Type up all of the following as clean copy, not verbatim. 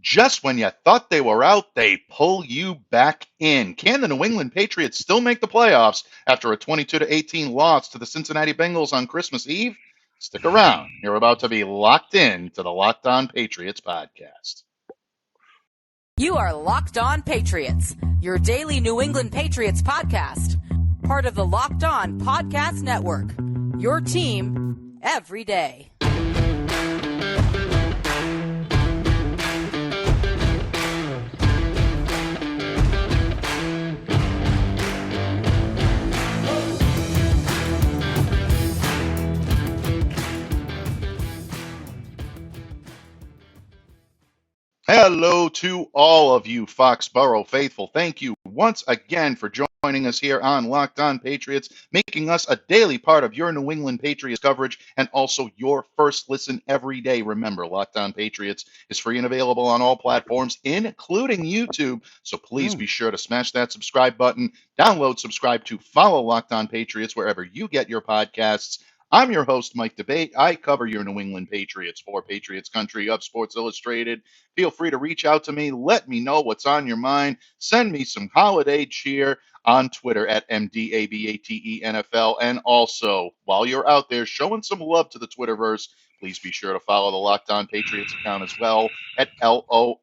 Just when you thought they were out, they pull you back in. Can the New England Patriots still make the playoffs after a 22-18 loss to the Cincinnati Bengals on Christmas Eve? Stick around. You're about to be locked in to the Locked On Patriots podcast. You are Locked On Patriots, your daily New England Patriots podcast. Part of the Locked On Podcast Network, your team every day. Hello to all of you Foxborough faithful. Thank you once again for joining us here on Locked On Patriots, making us a daily part of your New England Patriots coverage and also your first listen every day. Remember, Locked On Patriots is free and available on all platforms, including YouTube. So please be sure to smash that subscribe button, download, subscribe to, follow Locked On Patriots wherever you get your podcasts. I'm your host, Mike Debate. I cover your New England Patriots for Patriots Country of Sports Illustrated. Feel free to reach out to me. Let me know what's on your mind. Send me some holiday cheer on Twitter at MDABATENFL. And also, while you're out there showing some love to the Twitterverse, please be sure to follow the Locked On Patriots account as well at LO_Patriots.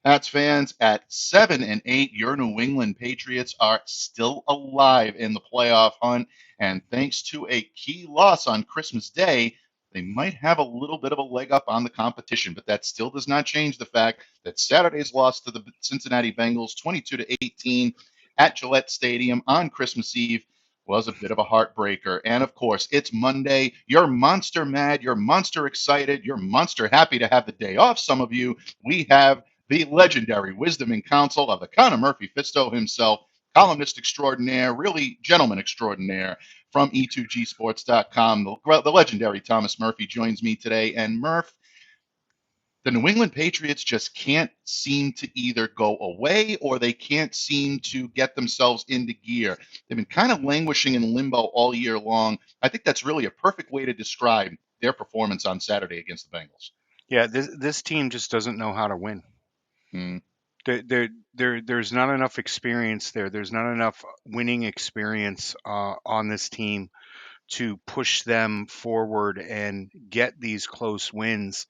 Pats fans, at 7-8, your New England Patriots are still alive in the playoff hunt. And thanks to a key loss on Christmas Day, they might have a little bit of a leg up on the competition. But that still does not change the fact that Saturday's loss to the Cincinnati Bengals, 22-18, at Gillette Stadium on Christmas Eve, was a bit of a heartbreaker. And of course, it's Monday. You're monster mad. You're monster excited. You're monster happy to have the day off. Some of you, we have the legendary wisdom and counsel of the Connor Murphy Fisto himself, columnist extraordinaire, really gentleman extraordinaire from E2Gsports.com. The legendary Thomas Murphy joins me today. And Murph, the New England Patriots just can't seem to either go away or they can't seem to get themselves into gear. They've been kind of languishing in limbo all year long. I think that's really a perfect way to describe their performance on Saturday against the Bengals. Yeah, this team just doesn't know how to win. There's not enough experience there. There's not enough winning experience on this team to push them forward and get these close wins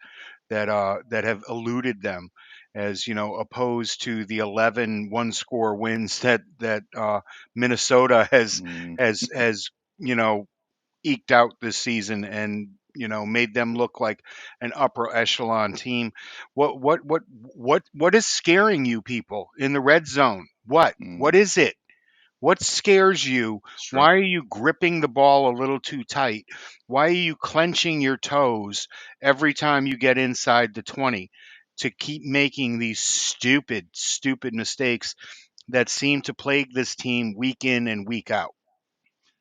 that have eluded them, as you know, opposed to the 11 one-score wins that Minnesota has eked out this season and made them look like an upper echelon team. What is scaring you people in the red zone? What is it? What scares you? Why are you gripping the ball a little too tight? Why are you clenching your toes every time you get inside the 20 to keep making these stupid mistakes that seem to plague this team week in and week out?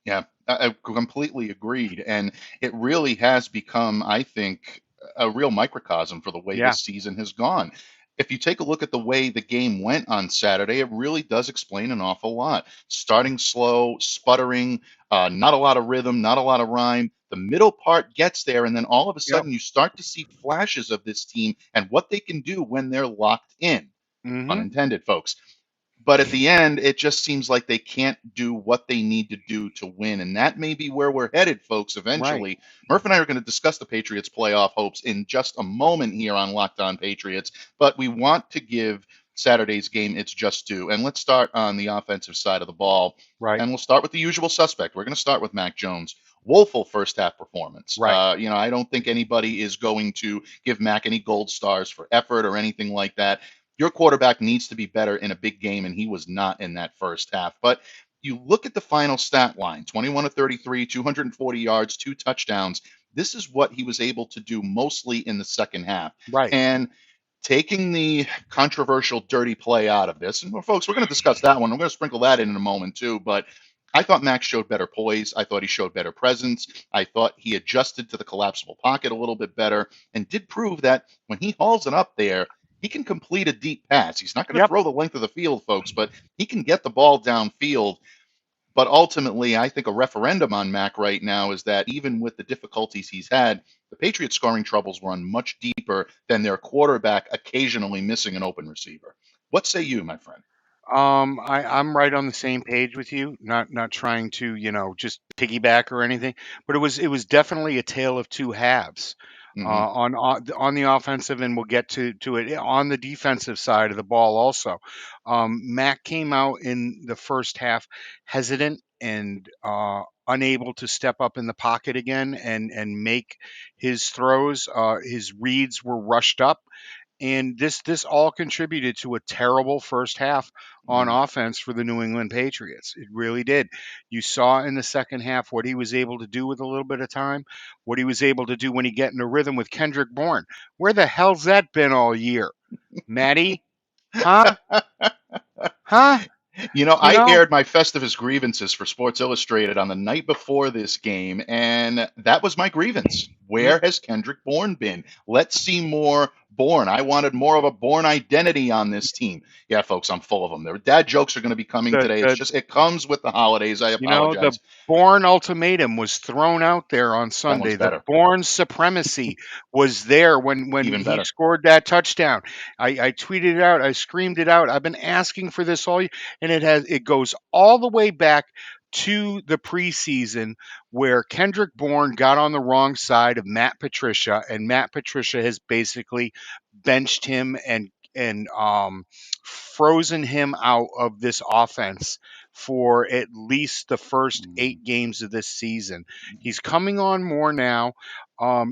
Yeah, I completely agreed. And it really has become, I think, a real microcosm for the way this season has gone. If you take a look at the way the game went on Saturday, it really does explain an awful lot. Starting slow, sputtering, not a lot of rhythm, not a lot of rhyme. The middle part gets there, and then all of a sudden you start to see flashes of this team and what they can do when they're locked in. Unintended, folks. But at the end, it just seems like they can't do what they need to do to win. And that may be where we're headed, folks, eventually. Right. Murph and I are going to discuss the Patriots' playoff hopes in just a moment here on Locked On Patriots. But we want to give Saturday's game its just due. And let's start on the offensive side of the ball. Right. And we'll start with the usual suspect. We're going to start with Mac Jones. Woeful first half performance. Right. I don't think anybody is going to give Mac any gold stars for effort or anything like that. Your quarterback needs to be better in a big game, and he was not in that first half. But you look at the final stat line, 21-33, 240 yards, 2 touchdowns. This is what he was able to do mostly in the second half. Right. And taking the controversial dirty play out of this, and folks, we're going to discuss that one. I'm going to sprinkle that in a moment too. But I thought Max showed better poise. I thought he showed better presence. I thought he adjusted to the collapsible pocket a little bit better and did prove that when he hauls it up there, he can complete a deep pass. He's not going to throw the length of the field, folks, but he can get the ball downfield. But ultimately, I think a referendum on Mac right now is that even with the difficulties he's had, the Patriots' scoring troubles run much deeper than their quarterback occasionally missing an open receiver. What say you, my friend? I'm right on the same page with you. Not trying to, just piggyback or anything, but it was definitely a tale of two halves. Hmm. On the offensive, and we'll get to it on the defensive side of the ball also. Mac came out in the first half hesitant and unable to step up in the pocket again and make his throws. His reads were rushed up, and this all contributed to a terrible first half on Mm. offense for the New England Patriots. It really did. You saw in the second half what he was able to do with a little bit of time, what he was able to do when he get in a rhythm with Kendrick Bourne. Where the hell's that been all year, Matty? Huh? Huh? You I know aired my Festivus grievances for Sports Illustrated on the night before this game, and that was my grievance. mm, Where has Kendrick Bourne been? Let's see more Bourne. I wanted more of a Bourne identity on this team. Yeah, folks, I'm full of them. Their dad jokes are going to be coming the today. It's the just, it comes with the holidays. I The apologize. Bourne ultimatum was thrown out there on That one's Sunday. The better. Bourne supremacy was there when Even he better. scored that touchdown. I tweeted it out. I screamed it out. I've been asking for this all year, and it goes all the way back to the preseason where Kendrick Bourne got on the wrong side of Matt Patricia, and Matt Patricia has basically benched him and frozen him out of this offense for at least the first Mm, 8 games of this season. He's coming on more now.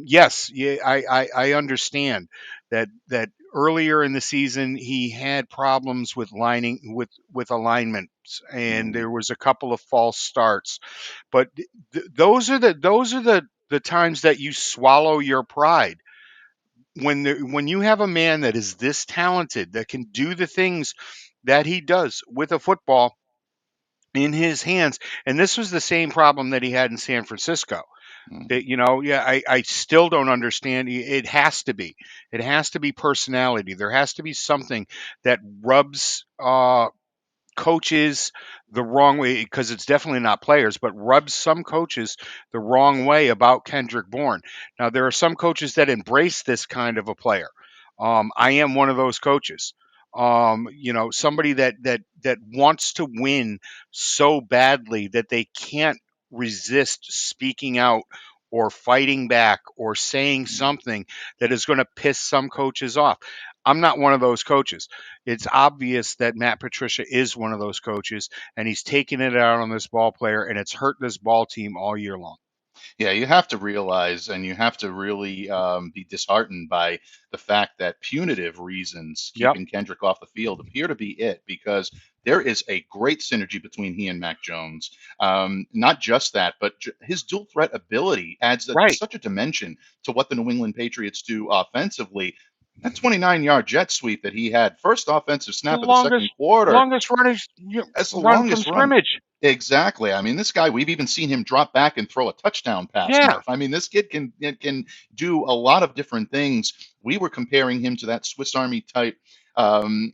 Yes, yeah, I understand that earlier in the season he had problems with lining with alignments, and mm, there was a couple of false starts. But those are the times that you swallow your pride when you have a man that is this talented, that can do the things that he does with a football in his hands. And this was the same problem that he had in San Francisco. mm, That, yeah, I still don't understand. It has to be. It has to be personality. There has to be something that rubs coaches the wrong way, because it's definitely not players, but rubs some coaches the wrong way about Kendrick Bourne. Now, there are some coaches that embrace this kind of a player. I am one of those coaches. Somebody that wants to win so badly that they can't resist speaking out or fighting back or saying mm. something that is going to piss some coaches off. I'm not one of those coaches. It's obvious that Matt Patricia is one of those coaches, and he's taking it out on this ball player, and it's hurt this ball team all year long. Yeah, you have to realize and you have to really be disheartened by the fact that punitive reasons Yep. keeping Kendrick off the field appear to be it because there is a great synergy between he and Mac Jones. Not just that, but his dual threat ability adds Right. such a dimension to what the New England Patriots do offensively. That 29-yard jet sweep that he had, first offensive The snap of the second longest quarter, longest that's the run from longest run. scrimmage. Exactly. I mean, this guy, we've even seen him drop back and throw a touchdown pass, Yeah. Murph. I mean, this kid can do a lot of different things. We were comparing him to that Swiss Army type um,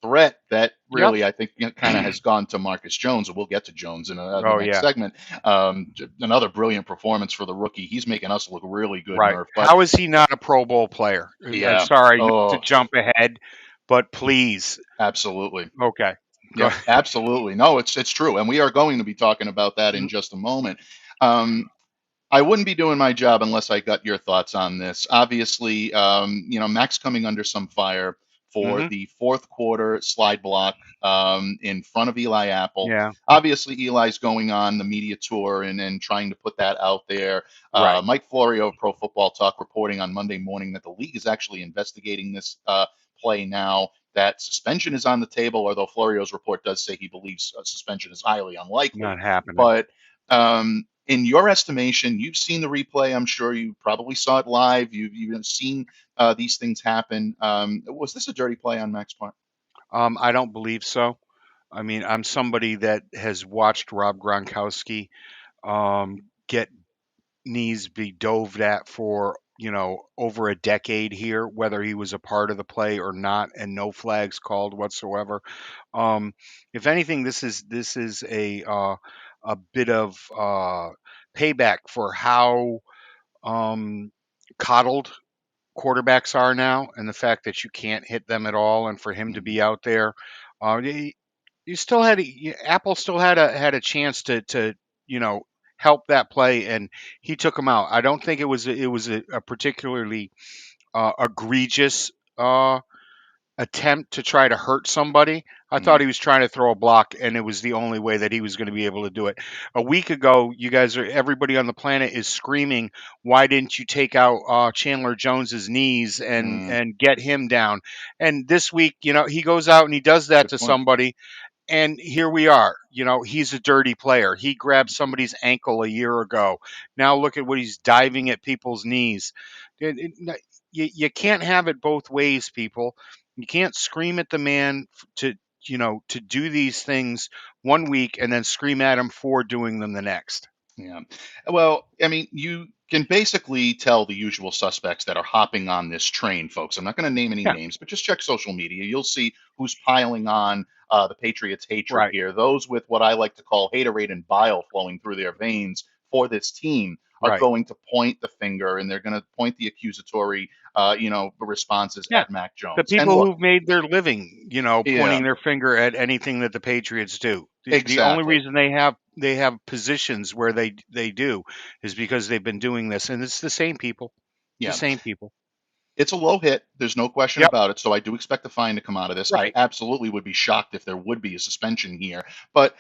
threat that Yep. really, I think, kind of has gone to Marcus Jones, and we'll get to Jones in the Oh next yeah. segment. Another brilliant performance for the rookie. He's making us look really good, Right. Murph. But How is he not a Pro Bowl player? I'm yeah, sorry not to oh, jump ahead, but please. absolutely. Okay. Go. Yep, absolutely. No, it's true, and we are going to be talking about that in Mhm. just a moment. Um, I wouldn't be doing my job unless I got your thoughts on this. Obviously, Max coming under some fire for Mhm. the fourth quarter slide block in front of Eli Apple. Yeah. Obviously, Eli's going on the media tour and trying to put that out there. Right. Mike Florio of Pro Football Talk reporting on Monday morning that the league is actually investigating this play now. That suspension is on the table, although Florio's report does say he believes suspension is highly unlikely. Not happening. But in your estimation, you've seen the replay. I'm sure you probably saw it live. You've seen these things happen. Was this a dirty play on Mac's part? I don't believe so. I mean, I'm somebody that has watched Rob Gronkowski get knees be dove at for over a decade here, whether he was a part of the play or not, and no flags called whatsoever. If anything, this is a bit of payback for how coddled quarterbacks are now, and the fact that you can't hit them at all, and for him to be out there, he, you still had Apple still had a chance to help that play, and he took him out. I don't think it was a particularly egregious attempt to try to hurt somebody. I thought he was trying to throw a block, and it was the only way that he was going to be able to do it. A week ago, everybody on the planet is screaming, "Why didn't you take out Chandler Jones's knees and get him down?" And this week, he goes out and he does that Good to point. somebody, and here we are. He's a dirty player. He grabbed somebody's ankle a year ago. Now look at what he's diving at people's knees. You can't have it both ways, people. You can't scream at the man to do these things one week and then scream at him for doing them the next. Yeah. Well, I mean, you can basically tell the usual suspects that are hopping on this train, folks. I'm not going to name any Yeah, names, but just check social media. You'll see who's piling on the Patriots' hatred right, here. Those with what I like to call haterade and bile flowing through their veins for this team are right. going to point the finger, and they're going to point the accusatory, responses Yeah. at Mac The Jones. And people look, who've made their living, yeah, pointing their finger at anything that the Patriots do. The only exactly. reason they have positions where they do is because they've been doing this, and it's the same people. It's the Yeah. same people. It's a low hit. There's no question Yep. about it. So I do expect a fine to come out of this. I Right. absolutely would be shocked if there would be a suspension here. But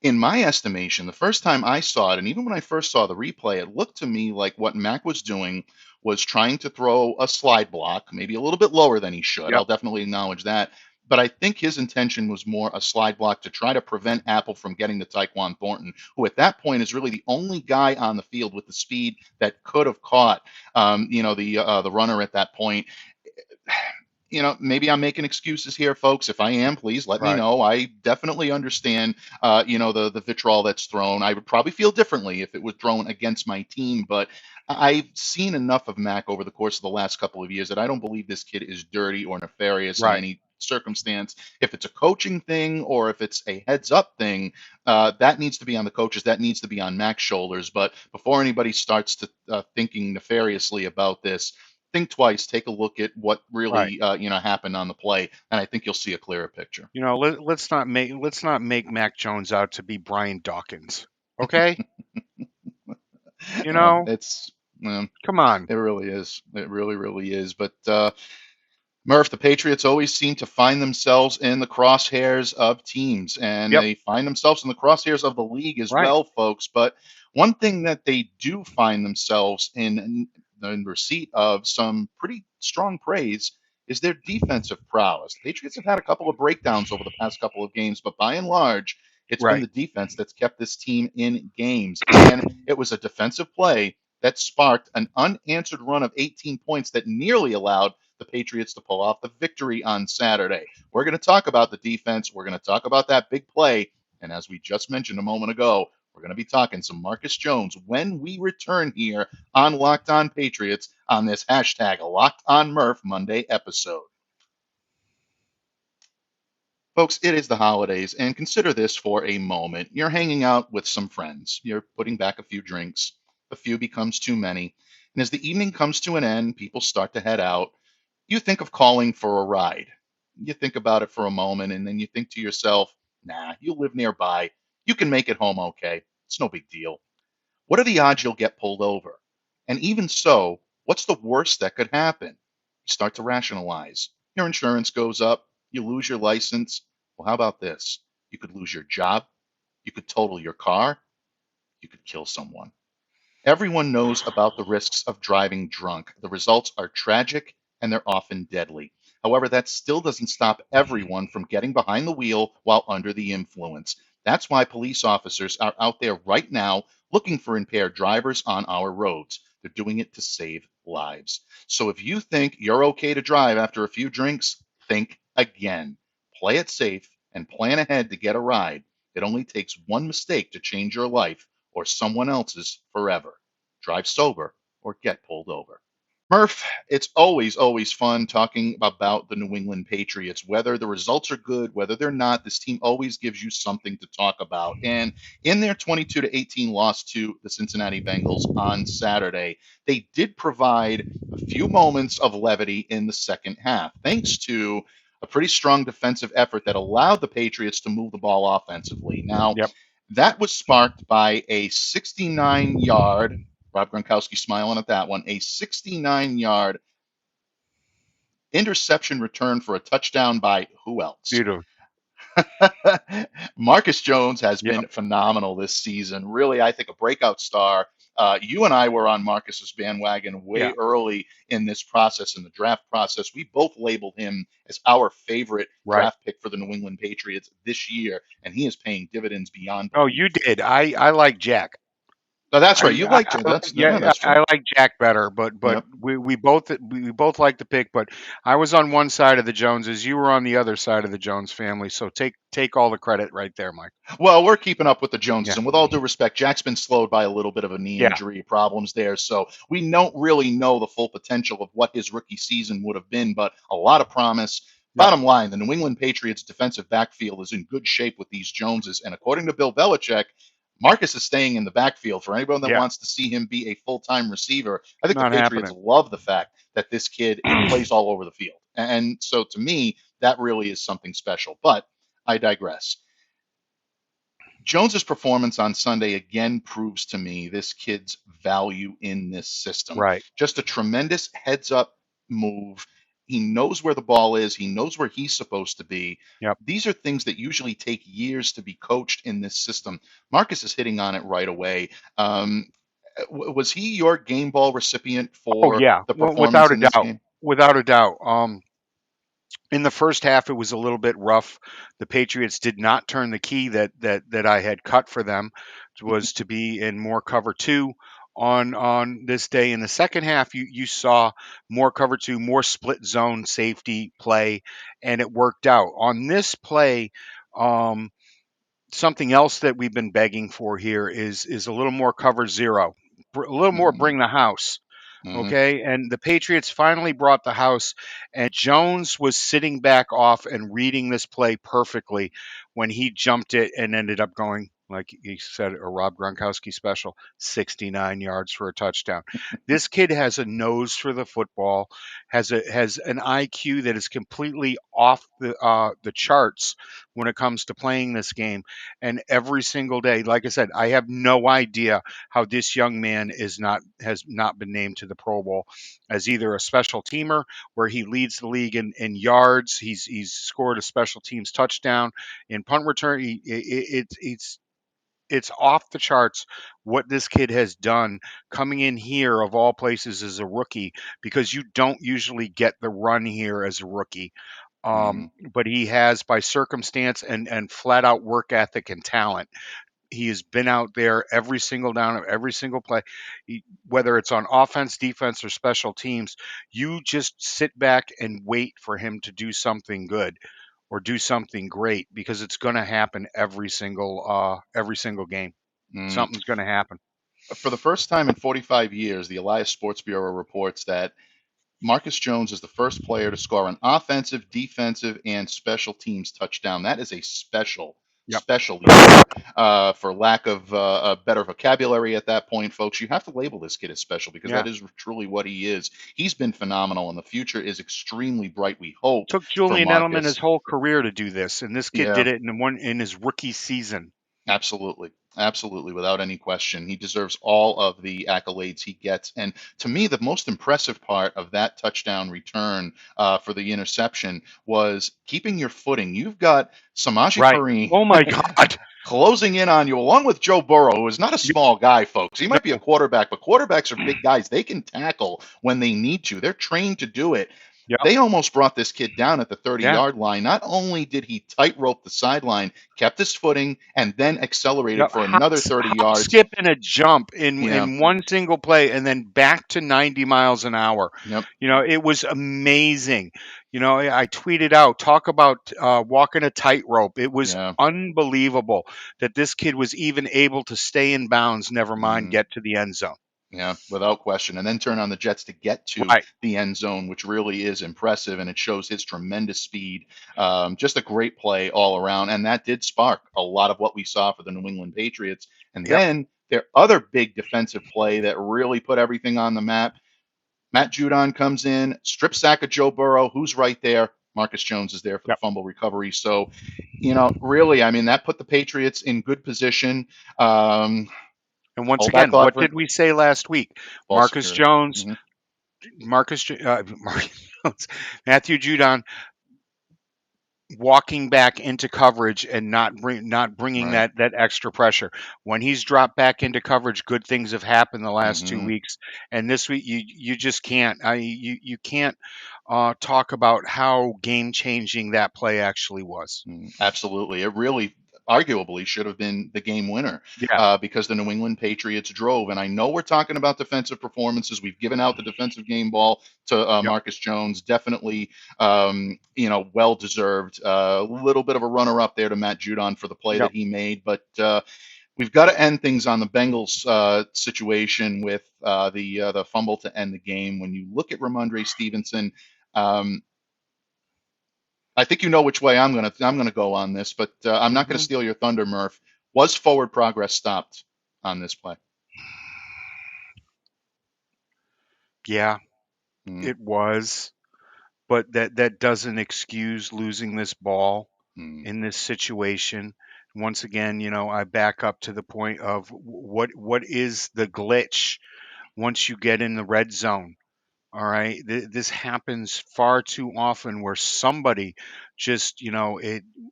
in my estimation, the first time I saw it, and even when I first saw the replay, it looked to me like what Mac was doing was trying to throw a slide block, maybe a little bit lower than he should. I'll Yep. definitely acknowledge that. But I think his intention was more a slide block to try to prevent Apple from getting to Tyquan Thornton, who at that point is really the only guy on the field with the speed that could have caught, the runner at that point. Maybe I'm making excuses here, folks. If I am, please let me Right. know. I definitely understand, the vitriol that's thrown. I would probably feel differently if it was thrown against my team, but I've seen enough of Mac over the course of the last couple of years that I don't believe this kid is dirty or nefarious in Right. any circumstance. If it's a coaching thing or if it's a heads up thing, that needs to be on the coaches. That needs to be on Mac's shoulders. But before anybody starts to thinking nefariously about this, think twice, take a look at what Right. really happened on the play, and I think you'll see a clearer picture. Let's not make Mac Jones out to be Brian Dawkins. Okay. You Well, know, it's come on. it really is. It really, really is. But Murph, the Patriots always seem to find themselves in the crosshairs of teams, and Yep. they find themselves in the crosshairs of the league as Right. well, folks. But one thing that they do find themselves in receipt of some pretty strong praise is their defensive prowess. The Patriots have had a couple of breakdowns over the past couple of games, but by and large, it's been Right. the defense that's kept this team in games. And it was a defensive play that sparked an unanswered run of 18 points that nearly allowed the Patriots to pull off the victory on Saturday. We're going to talk about the defense. We're going to talk about that big play. And as we just mentioned a moment ago, we're going to be talking some Marcus Jones when we return here on Locked On Patriots on this hashtag Locked On Murph Monday episode. Folks, it is the holidays, and consider this for a moment. You're hanging out with some friends. You're putting back a few drinks. A few becomes too many. And as the evening comes to an end, people start to head out. You think of calling for a ride. You think about it for a moment, and then you think to yourself, nah, you live nearby. You can make it home okay. It's no big deal. What are the odds you'll get pulled over? And even so, what's the worst that could happen? You start to rationalize. Your insurance goes up. You lose your license. Well, how about this? You could lose your job. You could total your car. You could kill someone. Everyone knows about the risks of driving drunk. The results are tragic and they're often deadly. However, that still doesn't stop everyone from getting behind the wheel while under the influence. That's why police officers are out there right now looking for impaired drivers on our roads. They're doing it to save lives. So if you think you're okay to drive after a few drinks, think again. Play it safe and plan ahead to get a ride. It only takes one mistake to change your life or someone else's forever. Drive sober or get pulled over. Murph, it's always fun talking about the New England Patriots. Whether the results are good, whether they're not, this team always gives you something to talk about. And in their 22-18 loss to the Cincinnati Bengals on Saturday, they did provide a few moments of levity in the second half, thanks to a pretty strong defensive effort that allowed the Patriots to move the ball offensively. Now, Yep. that was sparked by a 69-yard, Rob Gronkowski smiling at that one, a 69-yard interception return for a touchdown by who else? Beautiful. Marcus Jones has Yep. been phenomenal this season. Really, I think a breakout star. You and I were on Marcus's bandwagon way Yeah. early in this process, in the draft process. We both labeled him as our favorite Right. draft pick for the New England Patriots this year, and he is paying dividends beyond Oh, belief. you did. I like Jack. Oh, that's I, right. You I, like Jones. I like, That's true. I like Jack better, but Yep. we both like the pick. But I was on one side of the Joneses. You were on the other side of the Jones family. So take all the credit right there, Mike. Well, we're keeping up with the Joneses, Yeah. and with all due respect, Jack's been slowed by a little bit of a knee Yeah. injury problems there, so we don't really know the full potential of what his rookie season would have been, but a lot of promise. Yep. Bottom line, the New England Patriots defensive backfield is in good shape with these Joneses, and according to Bill Belichick, Marcus is staying in the backfield. For anyone that Yeah. wants to see him be a full-time receiver, I think the Not Patriots happening. love the fact that this kid plays all over the field, and so to me, that really is something special. But I digress. Jones's performance on Sunday again proves to me this kid's value in this system. Right. Just a tremendous heads up move. He knows where the ball is, he knows where he's supposed to be. Yep. These are things that usually take years to be coached in this system. Marcus is hitting on it right away. Was he your game ball recipient Oh for yeah. the Well, performance without a in this doubt. game? Without a doubt. In the first half, it was a little bit rough. The Patriots did not turn the key that I had cut for them, was to be in more cover two on this day. In the second half, you saw more cover two, more split zone safety play, and it worked out. On this play, um, something else that we've been begging for here is a little more cover zero, a little more Mm-hmm. bring the house. Mm-hmm. Okay. And the Patriots finally brought the house, and Jones was sitting back off and reading this play perfectly when he jumped it and ended up going, like he said, a Rob Gronkowski special, 69 yards for a touchdown. This kid has a nose for the football, has an IQ that is completely off the charts when it comes to playing this game. And every single day, like I said, I have no idea how this young man has not been named to the Pro Bowl as either a special teamer where he leads the league in yards. He's scored a special teams touchdown in punt return. It's off the charts what this kid has done coming in here of all places as a rookie, because you don't usually get the run here as a rookie. Mm-hmm. But he has, by circumstance and flat out work ethic and talent. He has been out there every single down of every single play, whether it's on offense, defense, or special teams. You just sit back and wait for him to do something good or do something great, because it's going to happen every single game. Mm. Something's going to happen. For the first time in 45 years, the Elias Sports Bureau reports that Marcus Jones is the first player to score an offensive, defensive, and special teams touchdown. That is a Yep. special year. For lack of a better vocabulary at that point, folks, you have to label this kid as special, because Yeah. that is truly what he is. He's been phenomenal, and the future is extremely bright, we hope, Took for Julian Edelman his Marcus. whole career to do this, and this kid Yeah. did it in his rookie season. Absolutely. Absolutely. Without any question. He deserves all of the accolades he gets. And to me, the most impressive part of that touchdown return for the interception was keeping your footing. You've got Samaje Right. Perine Oh my God. closing in on you, along with Joe Burrow, who is not a small guy, folks. He might be a No. quarterback, but quarterbacks are big guys. They can tackle when they need to. They're trained to do it. Yep. They almost brought this kid down at the Yeah. 30-yard line. Not only did he tightrope the sideline, kept his footing, and then accelerated Yep. for another 30 Hop, yards. skip, and a jump Yeah. in one single play, and then back to 90 miles an hour. Yep. It was amazing. I tweeted out, talk about walking a tightrope. It was Yeah. unbelievable that this kid was even able to stay in bounds, never mind Mm. get to the end zone. Yeah, without question. And then turn on the Jets to get to Right. the end zone, which really is impressive. And it shows his tremendous speed. Just a great play all around. And that did spark a lot of what we saw for the New England Patriots. And Yep. then their other big defensive play that really put everything on the map, Matt Judon comes in, strip sack of Joe Burrow, who's right there. Marcus Jones is there for the Yep. fumble recovery. So, really, I mean, that put the Patriots in good position. And once Hold back again, what Cloud, did we say last week? ball Marcus security. Jones, Mm-hmm. Marcus Jones, Matthew Judon walking back into coverage and not bringing Right. that extra pressure. When he's dropped back into coverage, good things have happened the last 2 Mm-hmm. weeks, and this week you just can't. You can't talk about how game changing that play actually was. Absolutely. It really, arguably, should have been the game winner Yeah. because the New England Patriots drove. And I know we're talking about defensive performances. We've given out the defensive game ball to Yep. Marcus Jones. Definitely, well deserved. A little bit of a runner up there to Matt Judon for the play Yep. that he made. But we've got to end things on the Bengals situation with the fumble to end the game. When you look at Rhamondre Stevenson, um, I think you know which way I'm gonna go on this, but I'm not gonna Hmm. steal your thunder, Murph. Was forward progress stopped on this play? Yeah, Mm, it was, but that doesn't excuse losing this ball mm, in this situation. Once again, I back up to the point of what is the glitch once you get in the red zone. All right. This happens far too often where somebody just,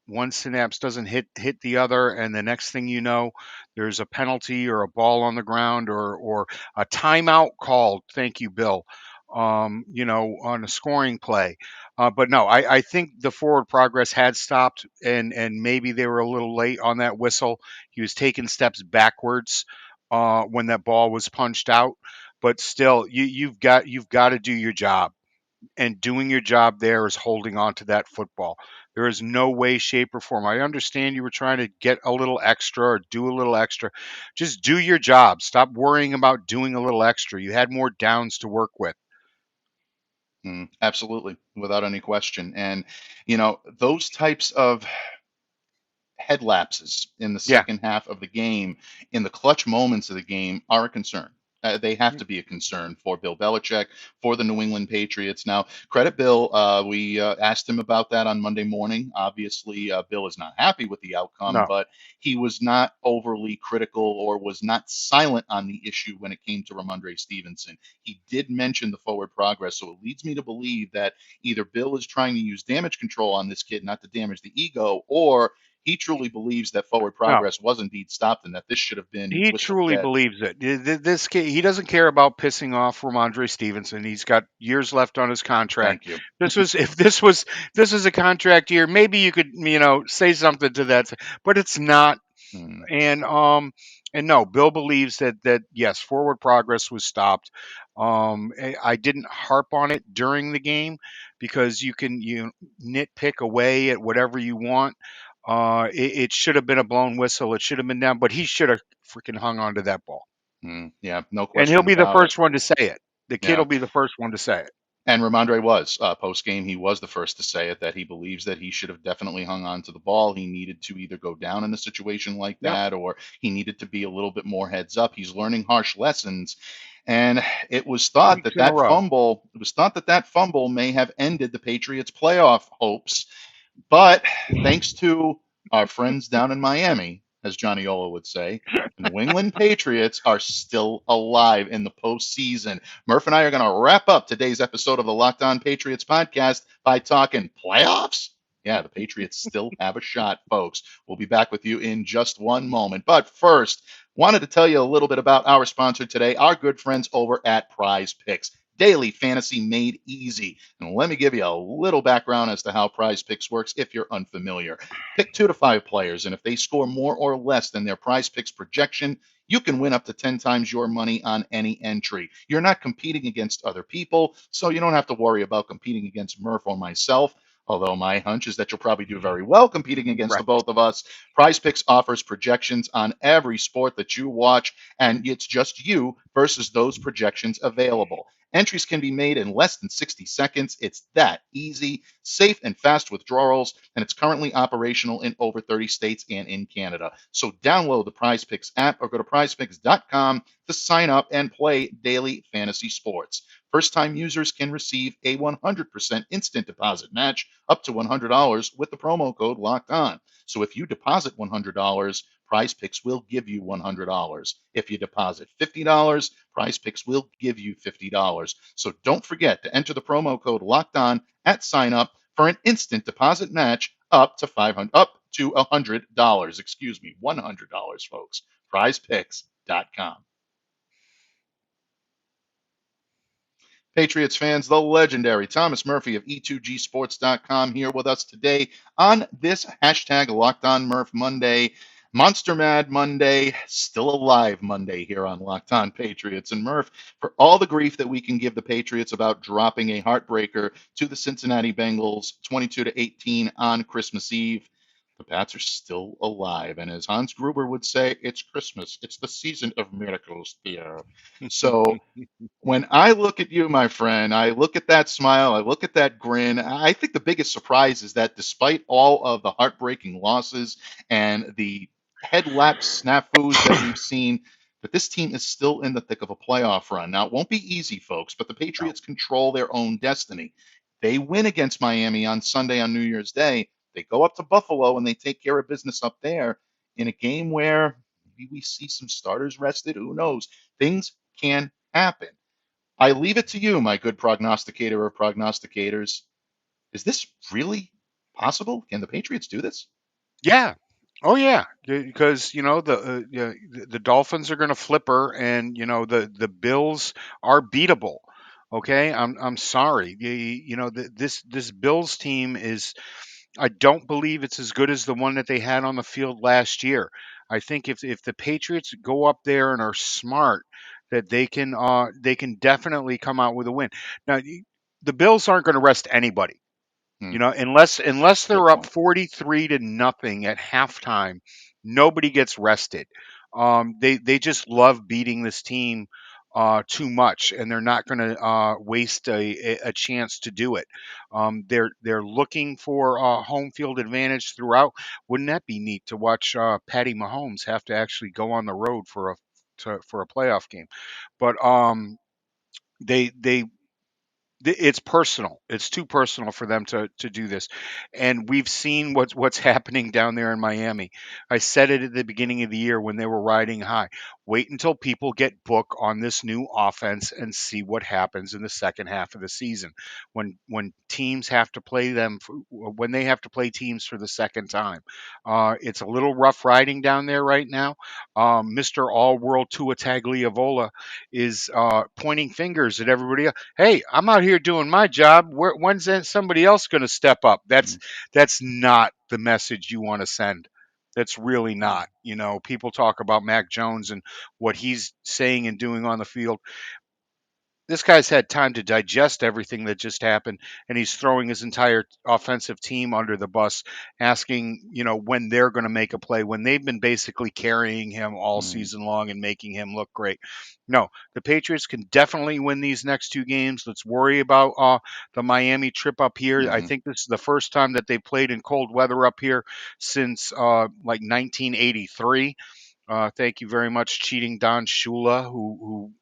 one synapse doesn't hit the other, and the next thing you know, there's a penalty or a ball on the ground or a timeout called. Thank you, Bill. On a scoring play. But no, I think the forward progress had stopped, and maybe they were a little late on that whistle. He was taking steps backwards when that ball was punched out, but still you've got to do your job, and doing your job there is holding on to that football. There is no way, shape, or form. I understand you were trying to get a little extra or do a little extra. Just do your job. Stop worrying about doing a little extra. You had more downs to work with. absolutely, without any question. And those types of head lapses in the Yeah. second half of the game, in the clutch moments of the game, are a concern. They have to be a concern for Bill Belichick, for the New England Patriots. Now, credit Bill. We asked him about that on Monday morning. Obviously, Bill is not happy with the outcome, No. but he was not overly critical or was not silent on the issue when it came to Rhamondre Stevenson. He did mention the forward progress, so it leads me to believe that either Bill is trying to use damage control on this kid, not to damage the ego, or he truly believes that forward No. progress was indeed stopped and that this should have been He whistled truly dead. believes it. This kid, he doesn't care about pissing off Rhamondre Stevenson. He's got years left on his contract. Thank you. This was if this was a contract year, maybe you could say something to that, but it's not. Mm, And no, Bill believes that yes, forward progress was stopped. I didn't harp on it during the game because you can nitpick away at whatever you want. It should have been a blown whistle. It should have been down, but he should have freaking hung on to that ball. yeah, no And he'll question be the about it. first one to say it. The kid Yeah. will be the first one to say it. And Ramondre was post game. He was the first to say it that he believes that he should have definitely hung on to the ball. He needed to either go down in a situation like Yep, that, or he needed to be a little bit more heads up. He's learning harsh lessons, and it was 2 thought weeks that in a that row. fumble. It was thought that that fumble may have ended the Patriots' playoff hopes. But thanks to our friends down in Miami, as Johnny Ola would say, the New England Patriots are still alive in the postseason. Murph and I are going to wrap up today's episode of the Locked On Patriots podcast by talking playoffs. Yeah, the Patriots still have a shot, folks. We'll be back with you in just one moment. But first, wanted to tell you a little bit about our sponsor today, our good friends over at PrizePicks. Daily fantasy made easy. And let me give you a little background as to how PrizePicks works if you're unfamiliar. Pick 2 to 5 players, and if they score more or less than their PrizePicks projection, you can win up to 10 times your money on any entry. You're not competing against other people, so you don't have to worry about competing against Murph or myself. Although my hunch is that you'll probably do very well competing against the Right. both of us. PrizePicks offers projections on every sport that you watch, and it's just you versus those projections available. Entries can be made in less than 60 seconds. It's that easy, safe, and fast withdrawals, and it's currently operational in over 30 states and in Canada. So download the PrizePicks app or go to prizepicks.com to sign up and play daily fantasy sports. First-time users can receive a 100% instant deposit match up to $100 with the promo code Locked On. So if you deposit $100, PrizePicks will give you $100. If you deposit $50, PrizePicks will give you $50. So don't forget to enter the promo code Locked On at sign up for an instant deposit match up to $100. Excuse me, $100, folks. PrizePicks.com. Patriots fans, the legendary Thomas Murphy of E2GSports.com here with us today on this hashtag Locked On Murph Monday, Monster Mad Monday, still alive Monday here on Locked On Patriots. And Murph, for all the grief that we can give the Patriots about dropping a heartbreaker to the Cincinnati Bengals 22-18 on Christmas Eve, the Pats are still alive. And as Hans Gruber would say, it's Christmas. It's the season of miracles here. So when I look at you, my friend, I look at that smile, I look at that grin. I think the biggest surprise is that despite all of the heartbreaking losses and the head lapse snafus that we've seen, that this team is still in the thick of a playoff run. Now, it won't be easy, folks, but the No. Patriots control their own destiny. They win against Miami on Sunday on New Year's Day. They go up to Buffalo and they take care of business up there in a game where maybe we see some starters rested. Who knows? Things can happen. I leave it to you, my good prognosticator of prognosticators. Is this really possible? Can the Patriots do this? Yeah. Oh yeah, because the Dolphins are going to flipper, and the Bills are beatable. Okay, I'm sorry. This Bills team is. I don't believe it's as good as the one that they had on the field last year. I think if the Patriots go up there and are smart, that they can definitely come out with a win. Now, the Bills aren't going to rest anybody. Hmm, Unless good they're up point. 43 to nothing at halftime, nobody gets rested. They just love beating this team too much, and they're not going to waste a chance to do it. They're looking for home field advantage throughout. Wouldn't that be neat to watch Patty Mahomes have to actually go on the road for a playoff game? But they it's personal. It's too personal for them to do this, and we've seen what's happening down there in Miami. I said it at the beginning of the year when they were riding high. Wait until people get book on this new offense and see what happens in the second half of the season when teams have to play when they have to play teams for the second time. It's a little rough riding down there right now. Mr. All World Tua Tagliavola is pointing fingers at everybody else. Hey, I'm out here doing my job. When's somebody else going to step up? Hmm, That's not the message you want to send. That's really hmm, not. People talk about Mac Jones and what he's saying and doing on the field. This guy's had time to digest everything that just happened, and he's throwing his entire offensive team under the bus, asking, when they're going to make a play when they've been basically carrying him all hmm, season long and making him look great. No, the Patriots can definitely win these next two games. Let's worry about the Miami trip up here. I hmm. think this is the first time that they've played in cold weather up here since like 1983. Thank you very much, cheating Don Shula, who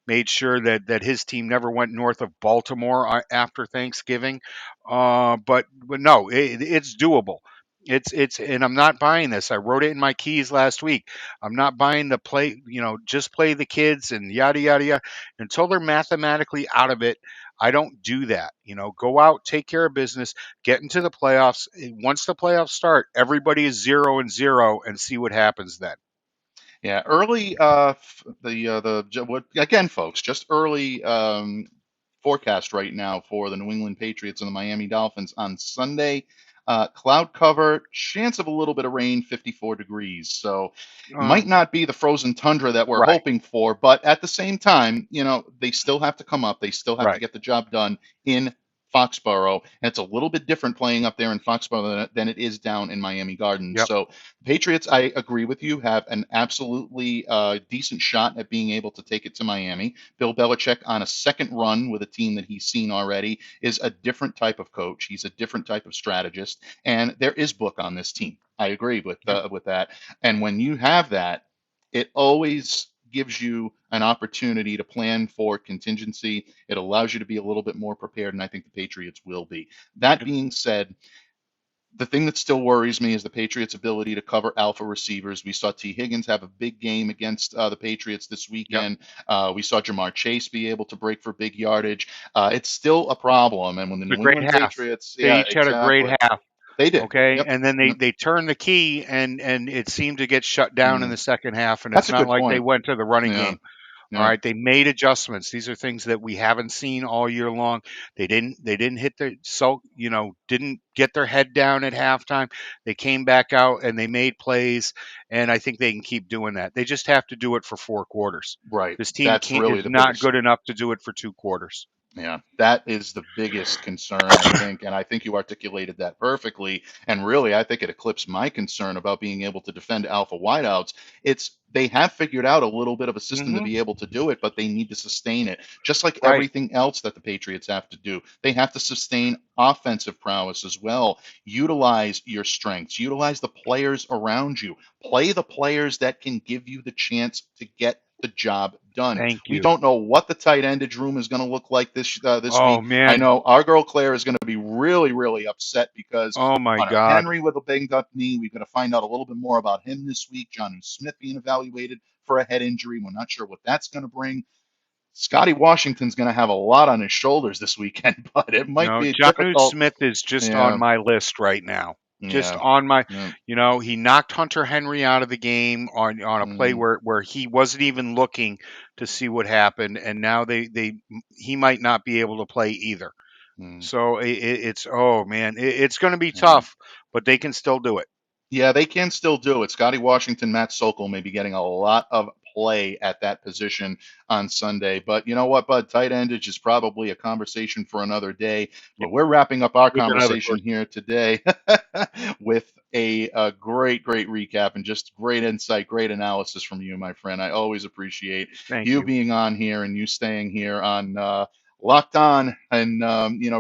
made sure that his team never went north of Baltimore after Thanksgiving. But no, it's doable. And I'm not buying this. I wrote it in my keys last week. I'm not buying the play. Just play the kids and yada yada yada until they're mathematically out of it. I don't do that. Go out, take care of business, get into the playoffs. Once the playoffs start, everybody is 0-0, and see what happens then. Yeah, early. What again, folks? Just early forecast right now for the New England Patriots and the Miami Dolphins on Sunday. Cloud cover, chance of a little bit of rain, 54 degrees. So Uh, might not be the frozen tundra that we're right, hoping for, but at the same time, they still have to come up. They still have to right. get the job done in Foxborough, and it's a little bit different playing up there in Foxborough than it is down in Miami Gardens. Yep. So the Patriots, I agree with you, have an absolutely decent shot at being able to take it to Miami. Bill Belichick on a second run with a team that he's seen already is a different type of coach. He's a different type of strategist, and there is book on this team. I agree Yep. with that. And when you have that, it always gives you an opportunity to plan for contingency. It allows you to be a little bit more prepared, and I think the Patriots will be. That Yep. being said, the thing that still worries me is the Patriots' ability to cover alpha receivers. We saw T. Higgins have a big game against the Patriots this Yep. weekend. We saw Jamar Chase be able to break for big yardage. It's still a problem. And when the A New great England half. Patriots, They yeah, each had a great exactly. half. They did. Okay, Yep. and then they Yep. they turned the key, and it seemed to get shut down in Mm. the second half. And That's it's a not good like they point. went to the running Yeah. game. All Yeah. right, they made adjustments. These are things that we haven't seen all year long. They didn't hit their didn't get their head down at halftime. They came back out and they made plays, and I think they can keep doing that. They just have to do it for 4 quarters. Right. This team That's can't really is the not biggest. good enough to do it for 2 quarters. Yeah, that is the biggest concern, I think. And I think you articulated that perfectly. And really, I think it eclipsed my concern about being able to defend alpha wideouts. It's they have figured out a little bit of a system to Hmm. be able to do it, but they need to sustain it. Just like Right. everything else that the Patriots have to do, they have to sustain offensive prowess as well. Utilize your strengths, utilize the players around you, play the players that can give you the chance to get the job done. Thank We you. don't know what the tight endage room is going to look like this Oh week. I man. know our girl Claire is going to be really, really upset because Oh my Hunter God. Henry with a banged up knee. We're going to find out a little bit more about him this week. John Smith being evaluated for a head injury. We're not sure what that's going to bring. Scotty Washington's going to have a lot on his shoulders this weekend, but it might No, be Jonnu difficult. Smith is just on Yeah, my list right now. Just yeah, on my, yeah. he knocked Hunter Henry out of the game on a play Mm, where he wasn't even looking to see what happened, and now he might not be able to play either. mm, So it's oh man, it's going to be yeah. tough, but they can still do it. Yeah, they can still do it. Scotty Washington, Matt Sokol may be getting a lot of play at that position on Sunday. But you know what, Bud? Tight endage is probably a conversation for another day. Yeah, But we're wrapping up our with another conversation person. here today with a great, great recap and just great insight, great analysis from you, my friend. I always appreciate Thank you you, being on here and you staying here on Locked On and,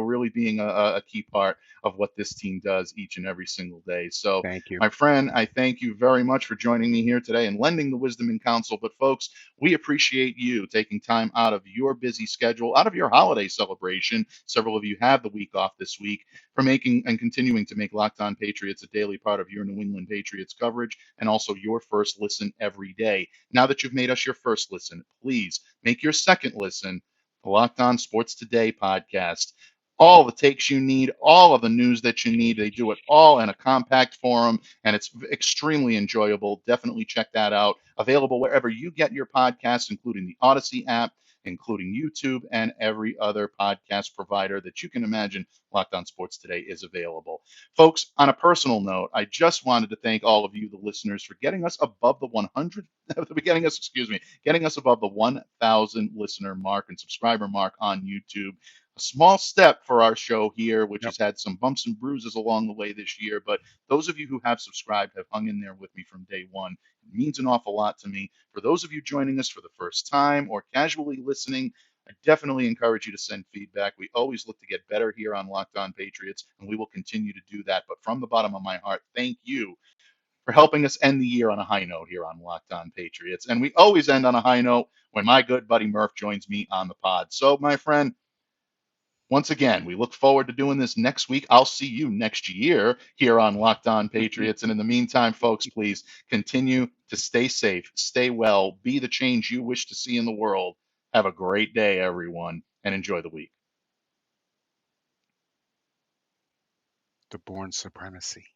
really being a key part of what this team does each and every single day. So, thank you, my friend, I thank you very much for joining me here today and lending the wisdom and counsel. But, folks, we appreciate you taking time out of your busy schedule, out of your holiday celebration. Several of you have the week off this week for making and continuing to make Locked On Patriots a daily part of your New England Patriots coverage and also your first listen every day. Now that you've made us your first listen, please make your second listen the Locked On Sports Today podcast. All the takes you need, all of the news that you need. They do it all in a compact forum, and it's extremely enjoyable. Definitely check that out. Available wherever you get your podcasts, including the Odyssey app, including YouTube, and every other podcast provider that you can imagine. Locked On Sports Today is available. Folks, on a personal note, I just wanted to thank all of you, the listeners, for getting us above the 100, getting us above the 1,000 listener mark and subscriber mark on YouTube. A small step for our show here, which yep, has had some bumps and bruises along the way this year. But those of you who have subscribed have hung in there with me from day one. It means an awful lot to me. For those of you joining us for the first time or casually listening, I definitely encourage you to send feedback. We always look to get better here on Locked On Patriots, and we will continue to do that. But from the bottom of my heart, thank you for helping us end the year on a high note here on Locked On Patriots. And we always end on a high note when my good buddy Murph joins me on the pod. So, my friend, once again, we look forward to doing this next week. I'll see you next year here on Locked On Patriots. And in the meantime, folks, please continue to stay safe, stay well, be the change you wish to see in the world. Have a great day, everyone, and enjoy the week. the Bourne supremacy.